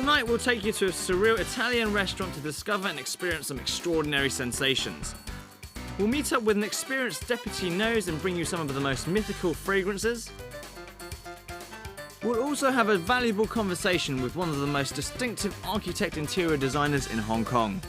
Tonight we'll take you to a surreal Italian restaurant to discover and experience some extraordinary sensations. We'll meet up with an experienced deputy nose and bring you some of the most mythical fragrances. We'll also have a valuable conversation with one of the most distinctive architect interior designers in Hong Kong.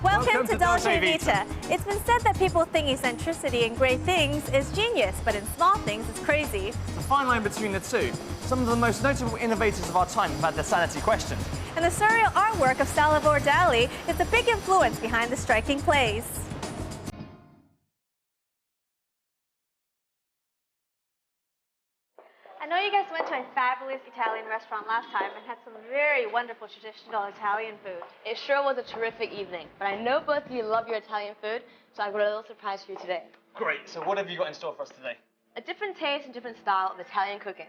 Welcome to Dolce Vita. It's been said that people think eccentricity in great things is genius, but in small things it's crazy. It's a fine line between the two. Some of the most notable innovators of our time have had their sanity questioned. And the surreal artwork of Salvador Dali is a big influence behind the striking plays. I know you guys went to a fabulous Italian restaurant last time and had some very wonderful traditional Italian food. It sure was a terrific evening, but I know both of you love your Italian food, so I've got a little surprise for you today. Great, so what have you got in store for us today? A different taste and different style of Italian cooking.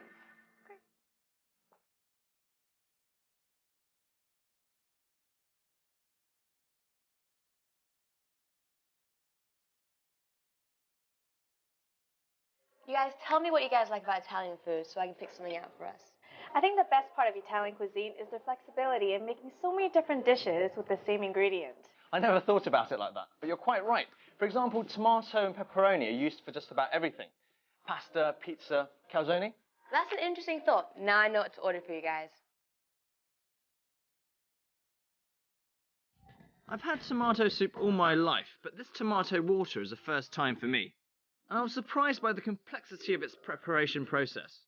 You guys tell me what you guys like about Italian food so I can pick something out for us. I think the best part of Italian cuisine is the flexibility in making so many different dishes with the same ingredient. I never thought about it like that, but you're quite right. For example, tomato and pepperoni are used for just about everything. Pasta, pizza, calzone. That's an interesting thought. Now I know what to order for you guys. I've had tomato soup all my life, but this tomato water is the first time for me. And I was surprised by the complexity of its preparation process.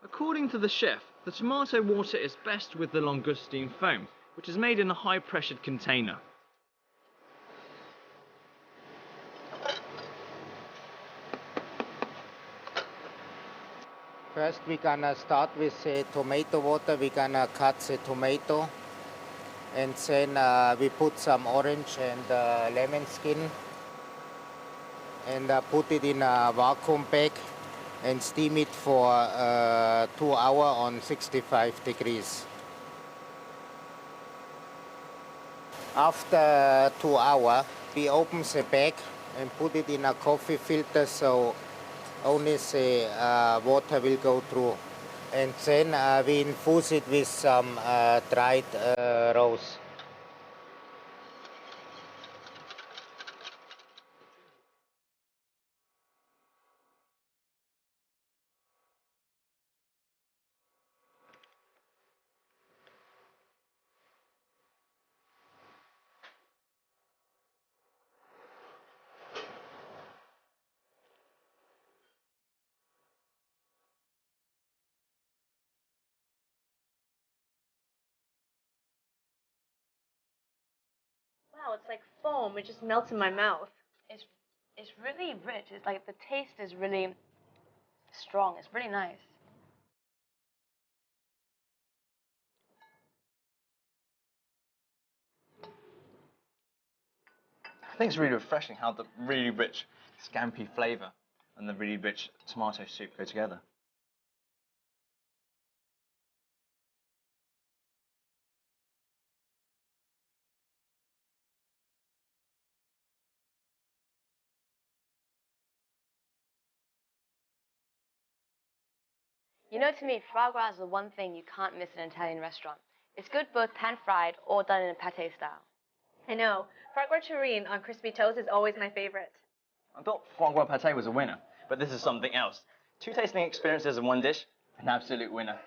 According to the chef, the tomato water is best with the langoustine foam, which is made in a high-pressured container. First we're gonna start with the tomato water. We're gonna cut the tomato. And then we put some orange and lemon skin and put it in a vacuum bag and steam it for 2 hours on 65 degrees. After 2 hours, we open the bag and put it in a coffee filter so only the water will go through. And then we infuse it with some dried rose. Wow, it's like foam. It just melts in my mouth. It's really rich. It's like the taste is really strong. It's really nice. I think it's really refreshing how the really rich scampi flavour and the really rich tomato soup go together. You know, to me, foie gras is the one thing you can't miss in an Italian restaurant. It's good both pan-fried or done in a pate style. I know. Foie gras tureen on crispy toast is always my favorite. I thought foie gras pate was a winner, but this is something else. 2 tasting experiences in one dish, an absolute winner.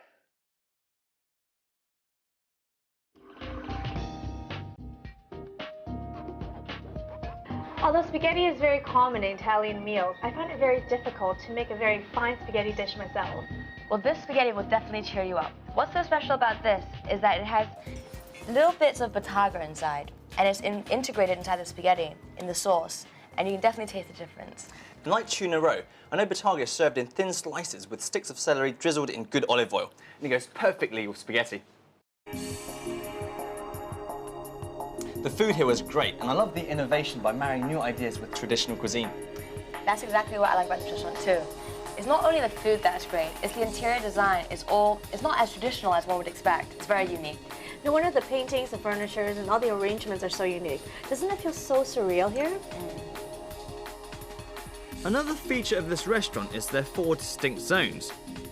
Although spaghetti is very common in Italian meals, I find it very difficult to make a very fine spaghetti dish myself. Well, this spaghetti will definitely cheer you up. What's so special about this is that it has little bits of bataglia inside, and it's integrated inside the spaghetti in the sauce, and you can definitely taste the difference. Like tuna roe, I know bataglia is served in thin slices with sticks of celery drizzled in good olive oil, and it goes perfectly with spaghetti. The food here was great, and I love the innovation by marrying new ideas with traditional cuisine. That's exactly what I like about this restaurant too. It's not only the food that's great, it's the interior design. It's not as traditional as one would expect. It's very unique. No wonder the paintings, the furnitures, and all the arrangements are so unique. Doesn't it feel so surreal here? Another feature of this restaurant is their 4 distinct zones.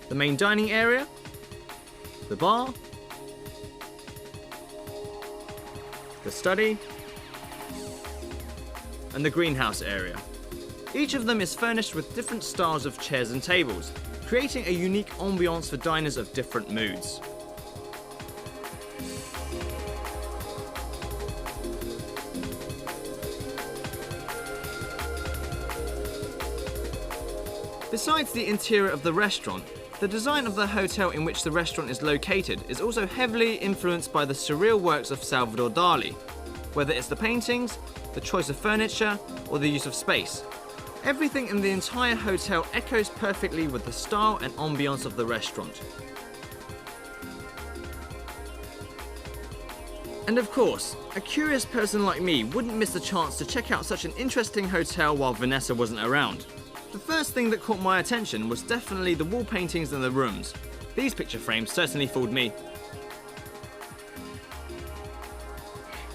The main dining area, the bar, the study, and the greenhouse area. Each of them is furnished with different styles of chairs and tables, creating a unique ambiance for diners of different moods. Besides the interior of the restaurant, the design of the hotel in which the restaurant is located is also heavily influenced by the surreal works of Salvador Dali, whether it's the paintings, the choice of furniture, or the use of space. Everything in the entire hotel echoes perfectly with the style and ambiance of the restaurant. And of course, a curious person like me wouldn't miss the chance to check out such an interesting hotel while Vanessa wasn't around. The first thing that caught my attention was definitely the wall paintings in the rooms. These picture frames certainly fooled me.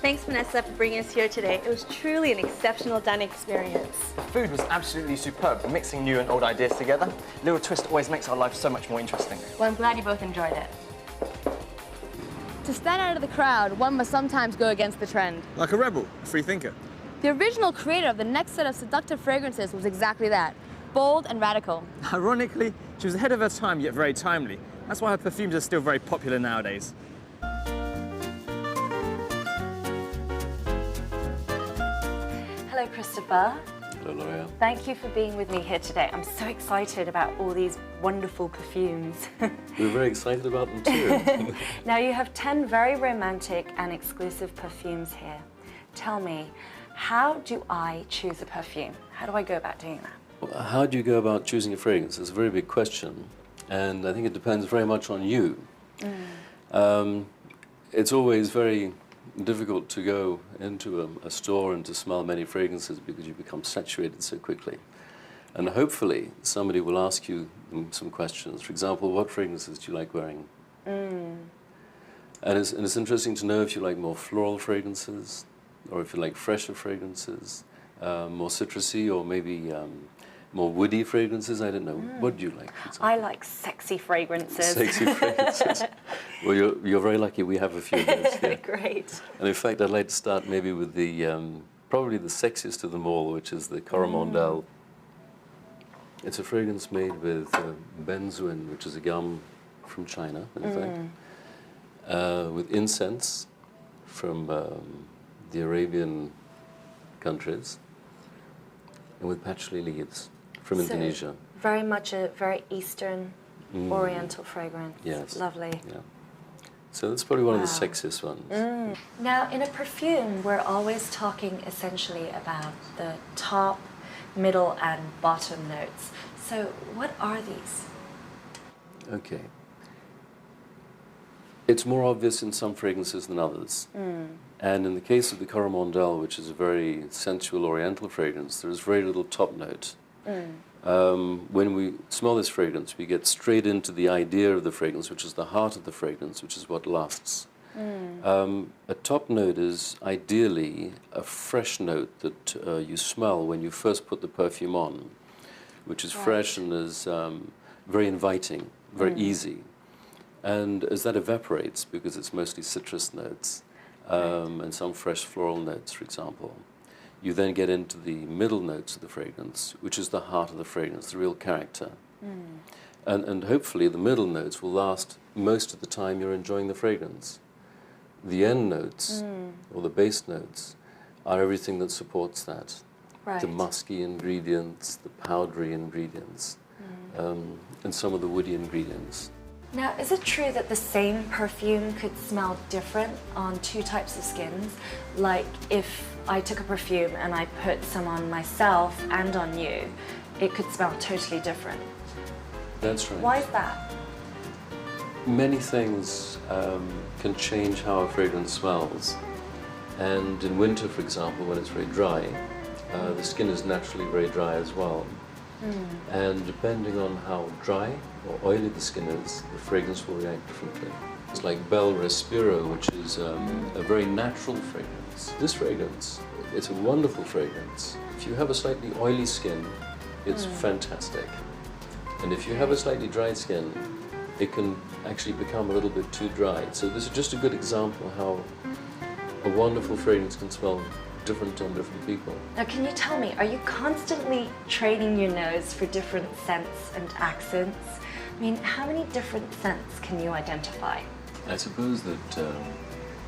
Thanks, Vanessa, for bringing us here today. It was truly an exceptional dining experience. The food was absolutely superb, mixing new and old ideas together. A little twist always makes our life so much more interesting. Well, I'm glad you both enjoyed it. To stand out of the crowd, one must sometimes go against the trend. Like a rebel, a free thinker. The original creator of the next set of seductive fragrances was exactly that. Bold and radical. Ironically, she was ahead of her time, yet very timely. That's why her perfumes are still very popular nowadays. Hello, Christopher. Hello, L'Oreal. Thank you for being with me here today. I'm so excited about all these wonderful perfumes. We're very excited about them too. Now, you have 10 very romantic and exclusive perfumes here. Tell me, how do I choose a perfume? How do I go about doing that? How do you go about choosing a fragrance? It's a very big question, and I think it depends very much on you. It's always very difficult to go into a store and to smell many fragrances because you become saturated so quickly. And hopefully somebody will ask you some questions. For example, what fragrances do you like wearing? And it's interesting to know if you like more floral fragrances, or if you like fresher fragrances, more citrusy, or maybe more woody fragrances. I don't know. What do you like? I like sexy fragrances. Sexy fragrances. Well, you're very lucky. We have a few of those here. Great. And in fact, I'd like to start maybe with the probably the sexiest of them all, which is the Coromandel. It's a fragrance made with benzoin, which is a gum from China, in fact, with incense from the Arabian countries, and with patchouli leaves from Indonesia. Very much a very Eastern, Oriental fragrance. Yes. Lovely. Yeah. So that's probably one of the sexiest ones. Now, in a perfume, we're always talking essentially about the top, middle, and bottom notes. So what are these? Okay. It's more obvious in some fragrances than others. And in the case of the Coromandel, which is a very sensual Oriental fragrance, there's very little top note. When we smell this fragrance, we get straight into the idea of the fragrance, which is the heart of the fragrance, which is what lasts. A top note is ideally a fresh note that you smell when you first put the perfume on, which is fresh and is very inviting, very easy. And as that evaporates, because it's mostly citrus notes, and some fresh floral notes, for example, you then get into the middle notes of the fragrance, which is the heart of the fragrance, the real character. And hopefully the middle notes will last most of the time you're enjoying the fragrance. The end notes, or the base notes, are everything that supports that. The musky ingredients, the powdery ingredients, and some of the woody ingredients. Now, is it true that the same perfume could smell different on two types of skins? Like if I took a perfume and I put some on myself and on you, it could smell totally different. That's right. Why is that? Many things can change how a fragrance smells. And in winter, for example, when it's very dry, the skin is naturally very dry as well. And depending on how dry or oily the skin is, the fragrance will react differently. It's like Bel Respiro, which is a very natural fragrance. This fragrance, it's a wonderful fragrance. If you have a slightly oily skin, It's fantastic. And if you have a slightly dry skin, it can actually become a little bit too dry. So this is just a good example how a wonderful fragrance can smell different on different people. Now, can you tell me, are you constantly training your nose for different scents and accents? I mean, how many different scents can you identify? I suppose that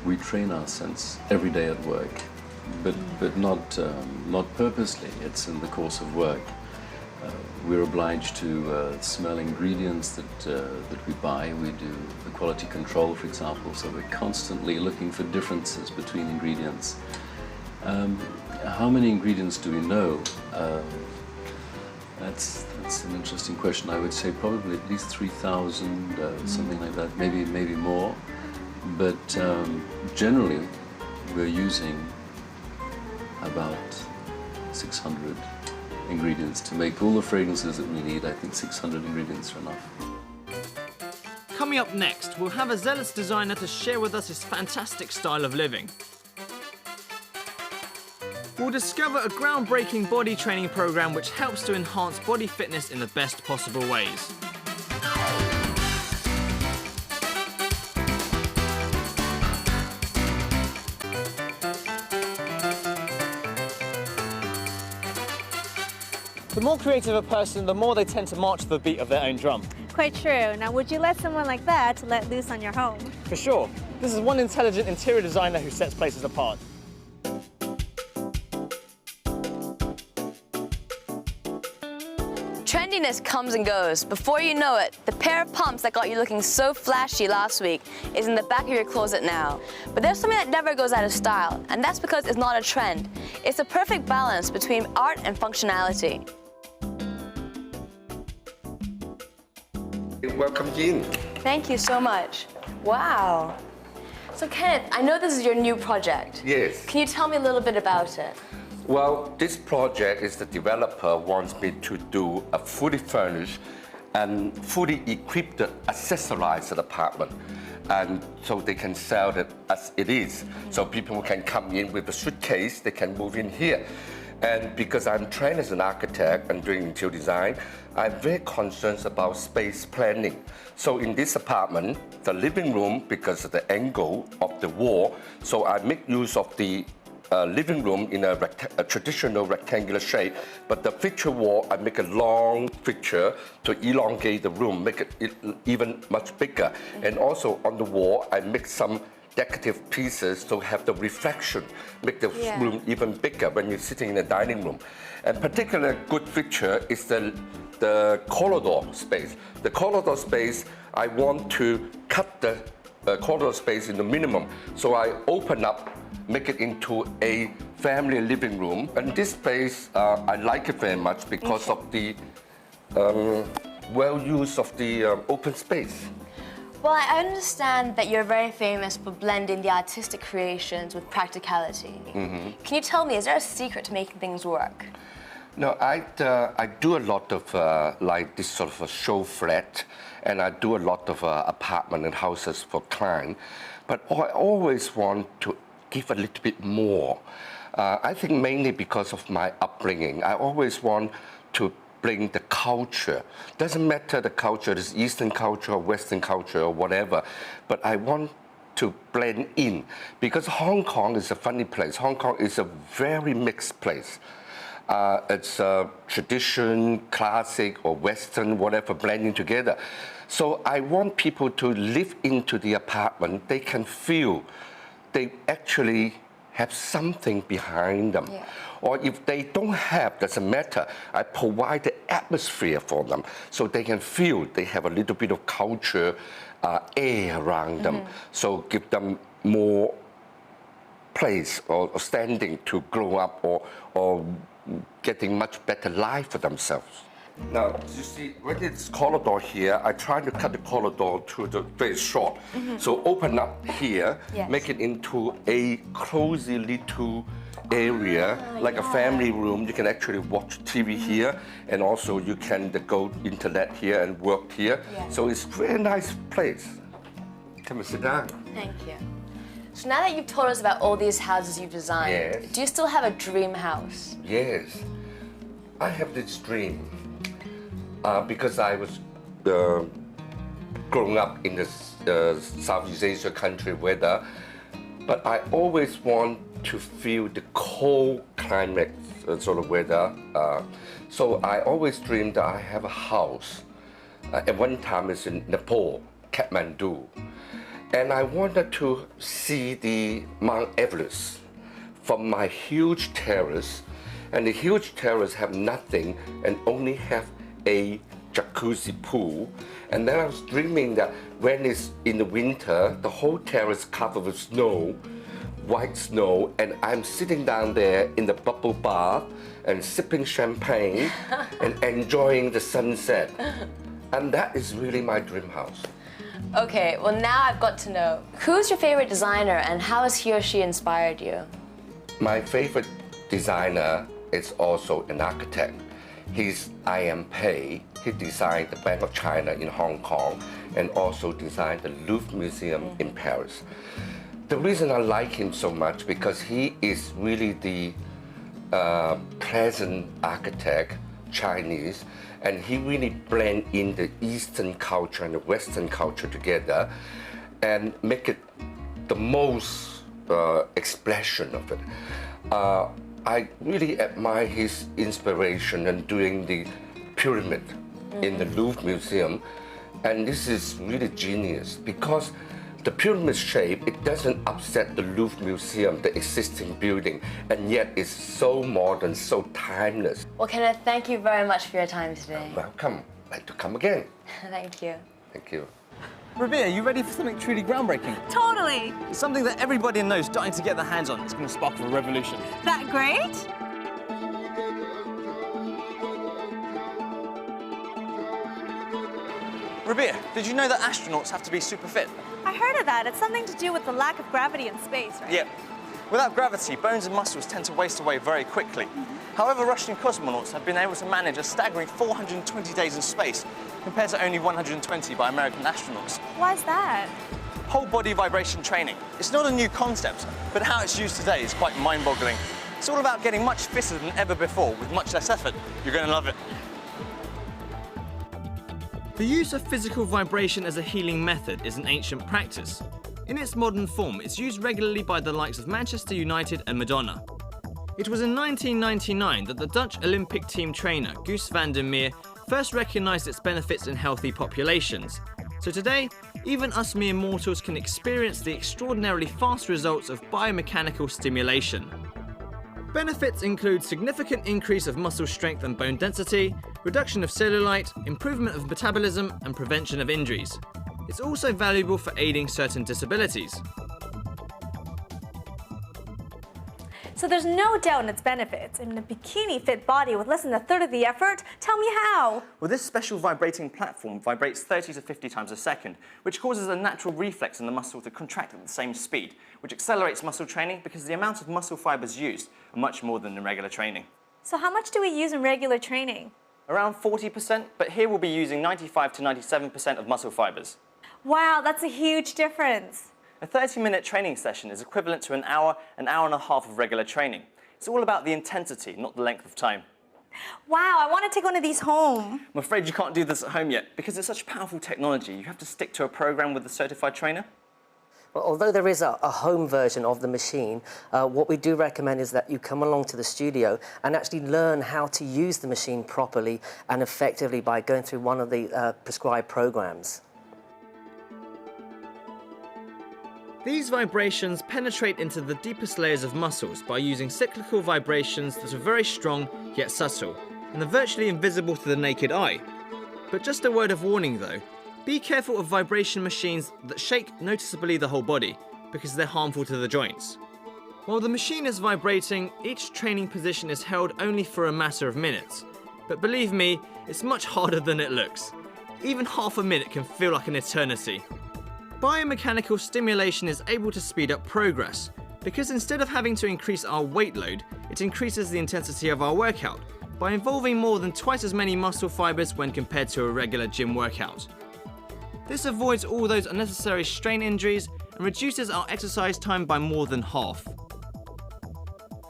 we train our sense every day at work, but not purposely. It's in the course of work. We're obliged to smell ingredients that we buy. We do the quality control, for example, so we're constantly looking for differences between ingredients. How many ingredients do we know? That's an interesting question. I would say probably at least 3,000, something like that, maybe more. But generally, we're using about 600 ingredients to make all the fragrances that we need. I think 600 ingredients are enough. Coming up next, we'll have a zealous designer to share with us his fantastic style of living. We'll discover a groundbreaking body training program which helps to enhance body fitness in the best possible ways. The more creative a person, the more they tend to march to the beat of their own drum. Quite true. Now, would you let someone like that let loose on your home? For sure. This is one intelligent interior designer who sets places apart. Trendiness comes and goes. Before you know it, the pair of pumps that got you looking so flashy last week is in the back of your closet now. But there's something that never goes out of style, and that's because it's not a trend. It's a perfect balance between art and functionality. Welcome in. Thank you so much. Wow. So Kenneth, I know this is your new project. Yes. Can you tell me a little bit about it? Well, this project is the developer wants me to do a fully furnished and fully equipped, accessorized apartment. And so they can sell it as it is. So people can come in with a suitcase, they can move in here. And because I'm trained as an architect and doing interior design, I'm very concerned about space planning. So in this apartment, the living room, because of the angle of the wall, so I make use of the living room in a traditional rectangular shape, but the feature wall, I make a long feature to elongate the room, make it even much bigger. And also on the wall, I make some decorative pieces to have the reflection, make the room even bigger when you're sitting in the dining room. And particular good feature is the corridor space. The corridor space, I want to cut the corridor space in the minimum. So I open up, make it into a family living room. And this space, I like it very much because of the well use of the open space. Well, I understand that you're very famous for blending the artistic creations with practicality. Can you tell me, is there a secret to making things work? No, I do a lot of like this sort of a show flat, and I do a lot of apartment and houses for clients. But I always want to give a little bit more. I think mainly because of my upbringing. I always want to bring the culture. Doesn't matter the culture is Eastern culture or Western culture or whatever, but I want to blend in because Hong Kong is a funny place. Hong Kong is a very mixed place. It's tradition, classic or Western, whatever, blending together. So I want people to live into the apartment. They can feel they actually have something behind them. Yeah. Or if they don't have, doesn't matter, I provide the atmosphere for them so they can feel they have a little bit of culture, air around them. So give them more place or standing to grow up or getting much better life for themselves. Now, you see, when it's corridor here, I try to cut the corridor to the very short. So open up here, make it into a cozy little area, like a family room. You can actually watch TV here, and also you can go internet here and work here. So it's a very nice place. Come and sit down. Thank you. So now that you've told us about all these houses you've designed, do you still have a dream house? Yes. I have this dream because I was growing up in the Southeast Asia country weather, but I always want to feel the cold climate sort of weather. So I always dreamed that I have a house. At one time it's in Nepal, Kathmandu. And I wanted to see the Mount Everest from my huge terrace. And the huge terrace have nothing and only have a jacuzzi pool. And then I was dreaming that when it's in the winter, the whole terrace covered with snow, white snow, and I'm sitting down there in the bubble bath and sipping champagne and enjoying the sunset. And that is really my dream house. Okay, well now I've got to know, who's your favorite designer and how has he or she inspired you? My favorite designer is also an architect. He's I.M. Pei. He designed the Bank of China in Hong Kong and also designed the Louvre Museum in Paris. The reason I like him so much because he is really the pleasant architect, Chinese, and he really blend in the Eastern culture and the Western culture together and make it the most expression of it. I really admire his inspiration in doing the pyramid in the Louvre Museum, and this is really genius because the pyramid shape, it doesn't upset the Louvre Museum, the existing building, and yet it's so modern, so timeless. Well, Kenneth, thank you very much for your time today. Welcome. I'd like to come again. Thank you. Thank you. Rabia, are you ready for something truly groundbreaking? Totally. It's something that everybody in knows dying to get their hands on. It's going to spark a revolution. That great? Rabia, did you know that astronauts have to be super fit? I heard of that. It's something to do with the lack of gravity in space, right? Yep. Without gravity, bones and muscles tend to waste away very quickly. However, Russian cosmonauts have been able to manage a staggering 420 days in space, compared to only 120 by American astronauts. Why is that? Whole body vibration training. It's not a new concept, but how it's used today is quite mind-boggling. It's all about getting much fitter than ever before with much less effort. You're going to love it. The use of physical vibration as a healing method is an ancient practice. In its modern form, it's used regularly by the likes of Manchester United and Madonna. It was in 1999 that the Dutch Olympic team trainer Guus van der Meer first recognised its benefits in healthy populations. So today, even us mere mortals can experience the extraordinarily fast results of biomechanical stimulation. Benefits include significant increase of muscle strength and bone density, reduction of cellulite, improvement of metabolism, and prevention of injuries. It's also valuable for aiding certain disabilities. So there's no doubt in its benefits. In a bikini-fit body with less than a third of the effort, tell me how? Well, this special vibrating platform vibrates 30 to 50 times a second, which causes a natural reflex in the muscle to contract at the same speed, which accelerates muscle training because the amount of muscle fibers used are much more than in regular training. So how much do we use in regular training? Around 40%, but here we'll be using 95 to 97% of muscle fibers. Wow, that's a huge difference. A 30-minute training session is equivalent to an hour and a half of regular training. It's all about the intensity, not the length of time. Wow, I want to take one of these home. I'm afraid you can't do this at home yet. Because it's such powerful technology, you have to stick to a program with a certified trainer. Well, although there is a home version of the machine, what we do recommend is that you come along to the studio and actually learn how to use the machine properly and effectively by going through one of the prescribed programs. These vibrations penetrate into the deepest layers of muscles by using cyclical vibrations that are very strong yet subtle, and are virtually invisible to the naked eye. But just a word of warning though, be careful of vibration machines that shake noticeably the whole body, because they're harmful to the joints. While the machine is vibrating, each training position is held only for a matter of minutes. But believe me, it's much harder than it looks. Even half a minute can feel like an eternity. Biomechanical stimulation is able to speed up progress, because instead of having to increase our weight load, it increases the intensity of our workout, by involving more than twice as many muscle fibers when compared to a regular gym workout. This avoids all those unnecessary strain injuries and reduces our exercise time by more than half.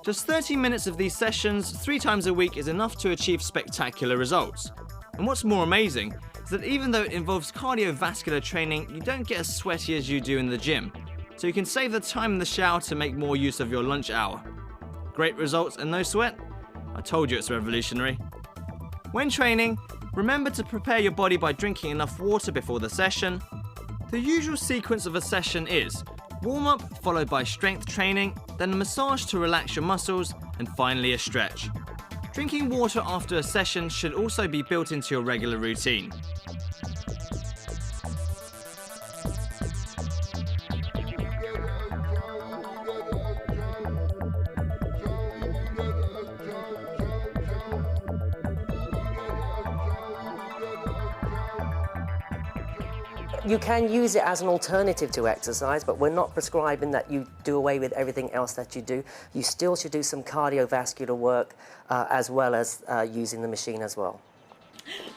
Just 30 minutes of these sessions 3 times a week is enough to achieve spectacular results. And what's more amazing is that even though it involves cardiovascular training, you don't get as sweaty as you do in the gym. So you can save the time in the shower to make more use of your lunch hour. Great results and no sweat? I told you it's revolutionary. When training, remember to prepare your body by drinking enough water before the session. The usual sequence of a session is warm-up followed by strength training, then a massage to relax your muscles, and finally a stretch. Drinking water after a session should also be built into your regular routine. You can use it as an alternative to exercise, but we're not prescribing that you do away with everything else that you do. You still should do some cardiovascular work as well as using the machine as well.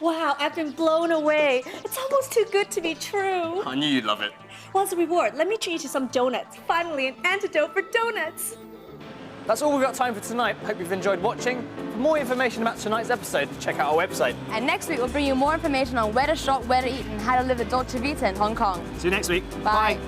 Wow, I've been blown away. It's almost too good to be true. I knew you'd love it. Well, as a reward, let me treat you to some donuts. Finally, an antidote for donuts. That's all we've got time for tonight. Hope you've enjoyed watching. For more information about tonight's episode, check out our website. And next week, we'll bring you more information on where to shop, where to eat, and how to live the Dolce Vita in Hong Kong. See you next week. Bye.